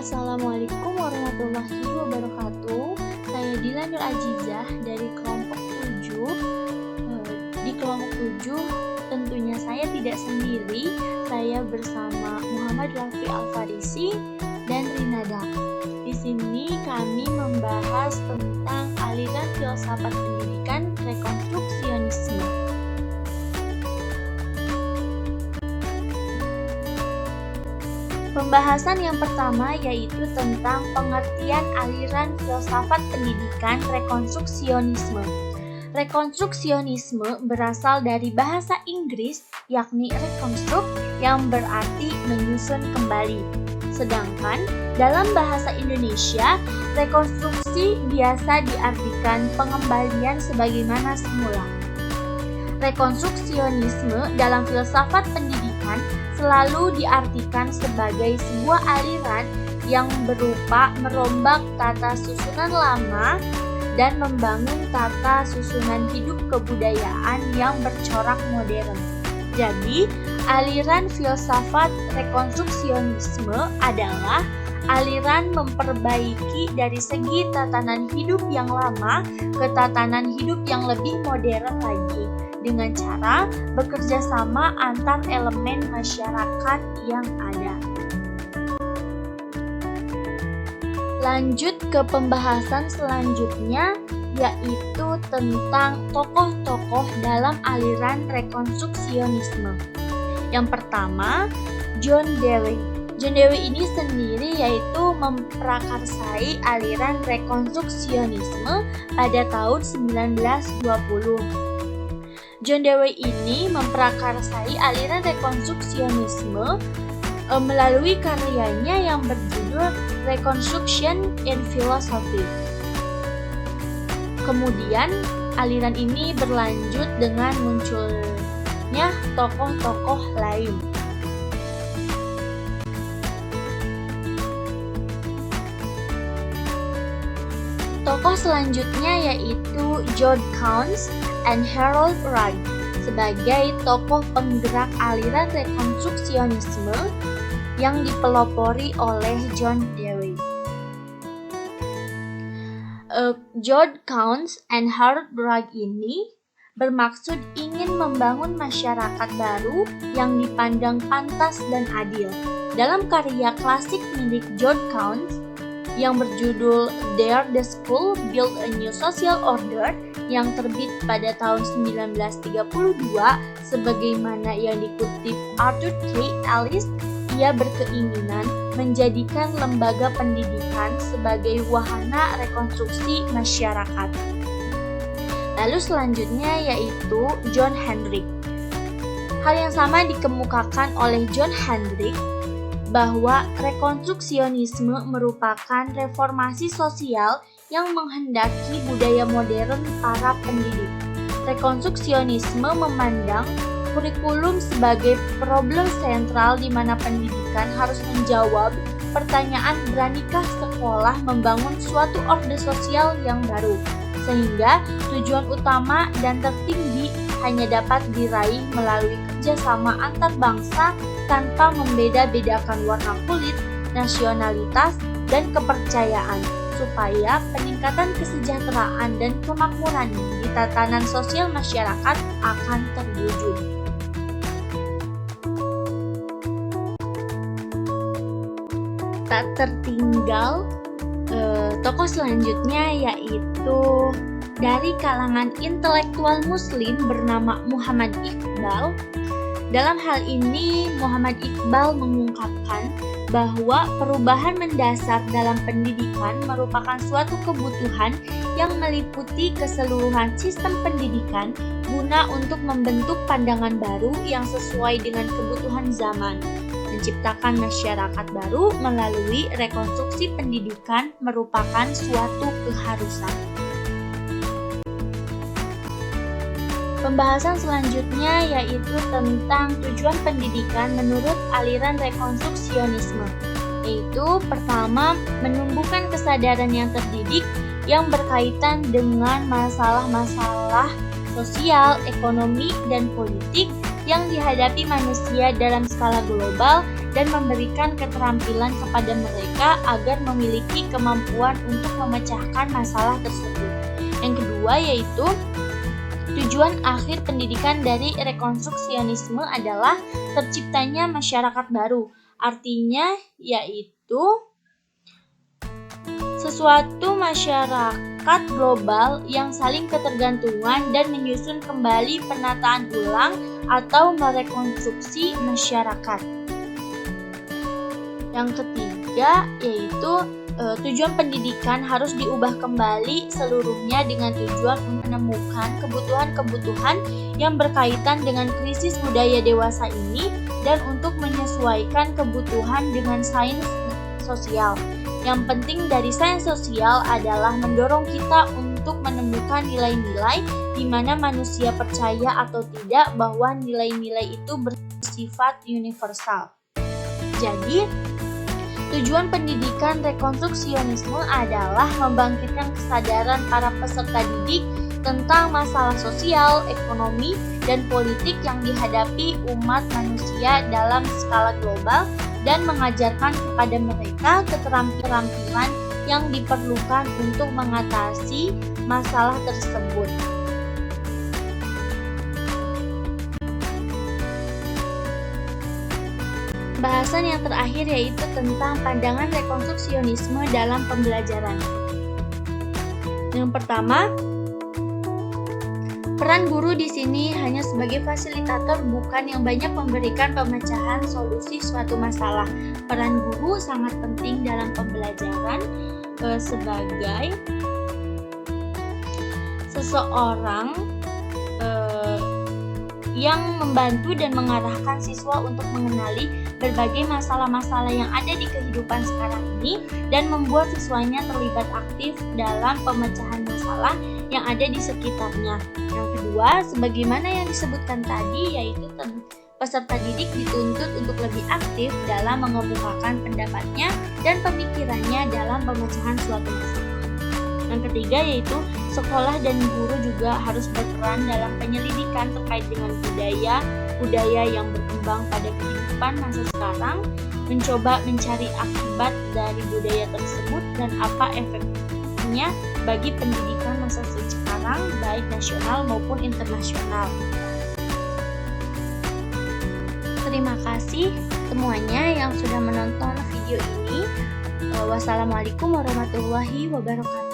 Assalamualaikum warahmatullahi wabarakatuh. Saya Dila Nur Ajizah dari kelompok 7. Di kelompok 7 tentunya saya tidak sendiri. Saya bersama Muhammad Rafi Al-Farisi dan Rinada. Di sini kami membahas tentang aliran filsafat pendidikan rekonstruksionisme. Pembahasan yang pertama yaitu tentang pengertian aliran filsafat pendidikan rekonstruksionisme. Rekonstruksionisme berasal dari bahasa Inggris yakni reconstruct yang berarti menyusun kembali. Sedangkan dalam bahasa Indonesia, rekonstruksi biasa diartikan pengembalian sebagaimana semula. Rekonstruksionisme dalam filsafat pendidikan selalu diartikan sebagai sebuah aliran yang berupa merombak tata susunan lama dan membangun tata susunan hidup kebudayaan yang bercorak modern. Jadi, aliran filsafat rekonstruksionisme adalah aliran memperbaiki dari segi tatanan hidup yang lama ke tatanan hidup yang lebih modern lagi, dengan cara bekerja sama antar elemen masyarakat yang ada. Lanjut ke pembahasan selanjutnya, yaitu tentang tokoh-tokoh dalam aliran rekonstruksionisme. Yang pertama, John Dewey. John Dewey ini sendiri yaitu memprakarsai aliran rekonstruksionisme pada tahun 1920. John Dewey ini memprakarsai aliran rekonstruksionisme melalui karyanya yang berjudul Reconstruction in Philosophy. Kemudian aliran ini berlanjut dengan munculnya tokoh-tokoh lain. Tokoh selanjutnya yaitu John Cowles and Harold Wright sebagai tokoh penggerak aliran rekonstruksionisme yang dipelopori oleh John Dewey. John Cowles and Harold Wright ini bermaksud ingin membangun masyarakat baru yang dipandang pantas dan adil. Dalam karya klasik milik John Cowles yang berjudul Dare the School Build a New Social Order yang terbit pada tahun 1932 sebagaimana yang dikutip Arthur K. Ellis, ia berkeinginan menjadikan lembaga pendidikan sebagai wahana rekonstruksi masyarakat. Lalu selanjutnya yaitu John Hendrick. Hal yang sama dikemukakan oleh John Hendrick bahwa rekonstruksionisme merupakan reformasi sosial yang menghendaki budaya modern para pendidik. Rekonstruksionisme memandang kurikulum sebagai problem sentral di mana pendidikan harus menjawab pertanyaan beranikah sekolah membangun suatu orde sosial yang baru, sehingga tujuan utama dan tertinggi hanya dapat diraih melalui kerjasama antar bangsa tanpa membeda-bedakan warna kulit, nasionalitas, dan kepercayaan, supaya peningkatan kesejahteraan dan kemakmuran di tatanan sosial masyarakat akan terwujud. Tak tertinggal, tokoh selanjutnya yaitu dari kalangan intelektual muslim bernama Muhammad Iqbal. Dalam hal ini, Muhammad Iqbal mengungkapkan bahwa perubahan mendasar dalam pendidikan merupakan suatu kebutuhan yang meliputi keseluruhan sistem pendidikan guna untuk membentuk pandangan baru yang sesuai dengan kebutuhan zaman. Menciptakan masyarakat baru melalui rekonstruksi pendidikan merupakan suatu keharusan. Pembahasan selanjutnya yaitu tentang tujuan pendidikan menurut aliran rekonstruksionisme, yaitu pertama, menumbuhkan kesadaran yang terdidik yang berkaitan dengan masalah-masalah sosial, ekonomi, dan politik yang dihadapi manusia dalam skala global dan memberikan keterampilan kepada mereka agar memiliki kemampuan untuk memecahkan masalah tersebut. Yang kedua yaitu tujuan akhir pendidikan dari rekonstruksionisme adalah terciptanya masyarakat baru. Artinya yaitu sesuatu masyarakat global yang saling ketergantungan dan menyusun kembali penataan ulang atau merekonstruksi masyarakat. Yang ketiga yaitu tujuan pendidikan harus diubah kembali seluruhnya dengan tujuan menemukan kebutuhan-kebutuhan yang berkaitan dengan krisis budaya dewasa ini dan untuk menyesuaikan kebutuhan dengan sains sosial. Yang penting dari sains sosial adalah mendorong kita untuk menemukan nilai-nilai di mana manusia percaya atau tidak bahwa nilai-nilai itu bersifat universal. Jadi, tujuan pendidikan rekonstruksionisme adalah membangkitkan kesadaran para peserta didik tentang masalah sosial, ekonomi, dan politik yang dihadapi umat manusia dalam skala global dan mengajarkan kepada mereka keterampilan yang diperlukan untuk mengatasi masalah tersebut. Bahasan yang terakhir yaitu tentang pandangan rekonstruksionisme dalam pembelajaran. Yang pertama, peran guru di sini hanya sebagai fasilitator, bukan yang banyak memberikan pemecahan solusi suatu masalah. Peran guru sangat penting dalam pembelajaran sebagai seseorang yang membantu dan mengarahkan siswa untuk mengenali berbagai masalah-masalah yang ada di kehidupan sekarang ini dan membuat siswanya terlibat aktif dalam pemecahan masalah yang ada di sekitarnya. Yang kedua, sebagaimana yang disebutkan tadi, yaitu peserta didik dituntut untuk lebih aktif dalam mengemukakan pendapatnya dan pemikirannya dalam pemecahan suatu masalah. Yang ketiga yaitu sekolah dan guru juga harus berperan dalam penyelidikan terkait dengan budaya yang berkembang pada kehidupan masa sekarang, mencoba mencari akibat dari budaya tersebut dan apa efeknya bagi pendidikan masa sekarang, baik nasional maupun internasional. Terima kasih semuanya yang sudah menonton video ini. Wassalamualaikum warahmatullahi wabarakatuh.